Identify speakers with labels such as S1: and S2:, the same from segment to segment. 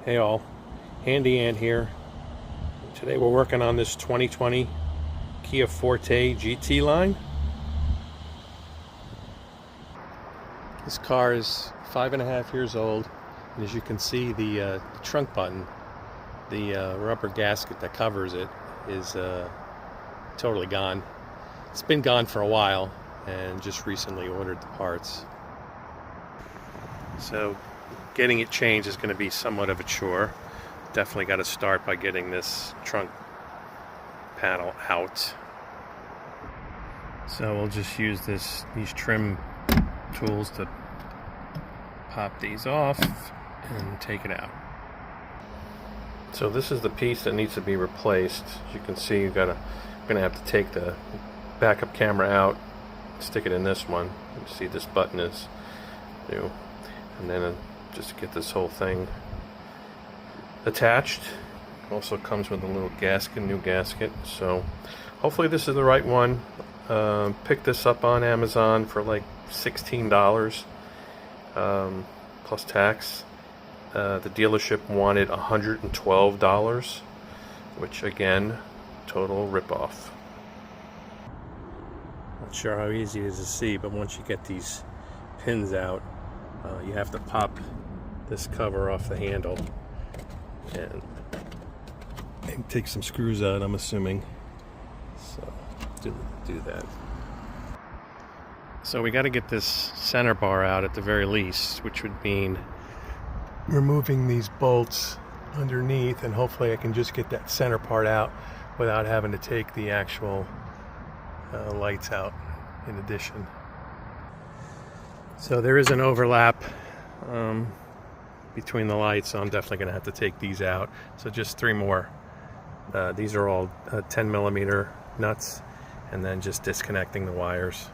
S1: Hey all, Handy Ant here. Today we're working on this 2020 Kia Forte GT line. This car is 5.5 years old, and as you can see, the trunk button, the rubber gasket that covers it, is totally gone. It's been gone for a while, and just recently ordered the parts. So getting it changed is going to be somewhat of a chore. Definitely got to start by getting this trunk panel out. So we'll just use these trim tools to pop these off and take it out. So this is the piece that needs to be replaced. As you can see, you're gonna have to take the backup camera out, stick it in this one. You see this button is new, and then just to get this whole thing attached. Also comes with a little gasket, new gasket. So hopefully this is the right one. Picked this up on Amazon for like $16 plus tax. The dealership wanted $112, which again, total ripoff. Not sure how easy it is to see, but once you get these pins out, you have to pop this cover off the handle and take some screws out, I'm assuming. So do that. So we got to get this center bar out at the very least, which would mean removing these bolts underneath, and hopefully I can just get that center part out without having to take the actual lights out in addition. So there is an overlap between the lights, so I'm definitely going to have to take these out. So just 3 more. These are all 10 millimeter nuts, and then just disconnecting the wires.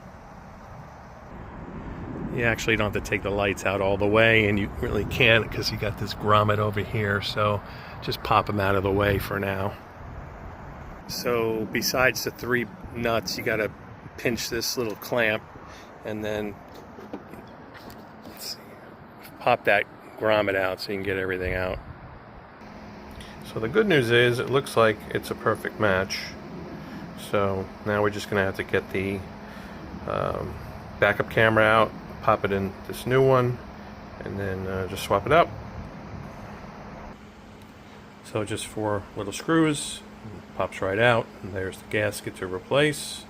S1: You actually don't have to take the lights out all the way, and you really can't because you got this grommet over here, so just pop them out of the way for now. So besides the 3 nuts, you got to pinch this little clamp and then pop that grommet out so you can get everything out. So the good news is it looks like it's a perfect match. So now we're just going to have to get the backup camera out, pop it in this new one, and then just swap it out. So just 4 little screws, pops right out, and there's the gasket to replace.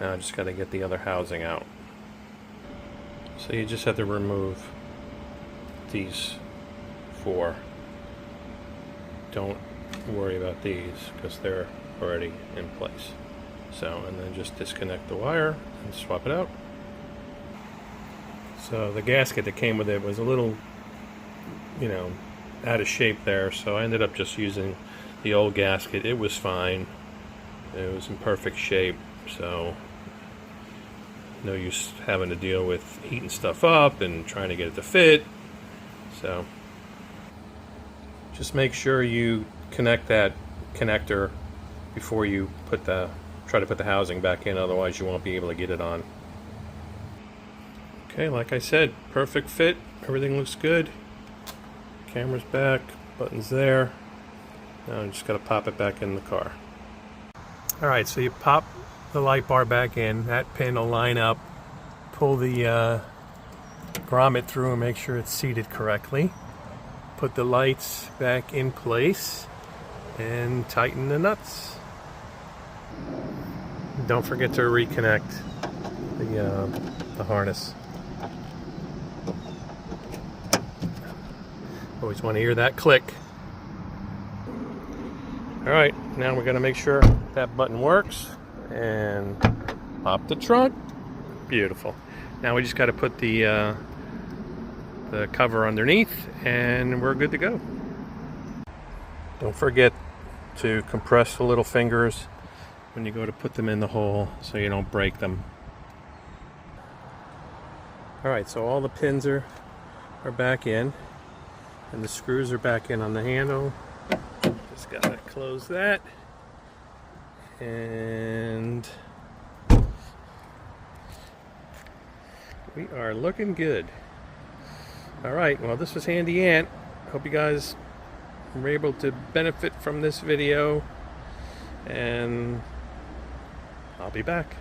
S1: Now I just got to get the other housing out. So you just have to remove these 4. Don't worry about these because they're already in place. So, and then just disconnect the wire and swap it out. So the gasket that came with it was a little, out of shape there, so I ended up just using the old gasket. It was fine. It was in perfect shape, so no use having to deal with heating stuff up and trying to get it to fit. So just make sure you connect that connector before you try to put the housing back in, otherwise you won't be able to get it on. Okay, like I said, perfect fit. Everything looks good. Camera's back, button's there. Now I just got to pop it back in the car. Alright, so you pop the light bar back in. That pin will line up. Pull the grommet through and make sure it's seated correctly. Put the lights back in place and tighten the nuts. Don't forget to reconnect the harness. Always want to hear that click. Alright, now we're going to make sure that button works and pop the trunk. Beautiful. Now we just got to put the cover underneath and we're good to go. Don't forget to compress the little fingers when you go to put them in the hole so you don't break them. Alright, so all the pins are back in and the screws are back in on the handle. Just gotta close that, and we are looking good. Alright, well, this was Handy Ant. Hope you guys were able to benefit from this video, and I'll be back.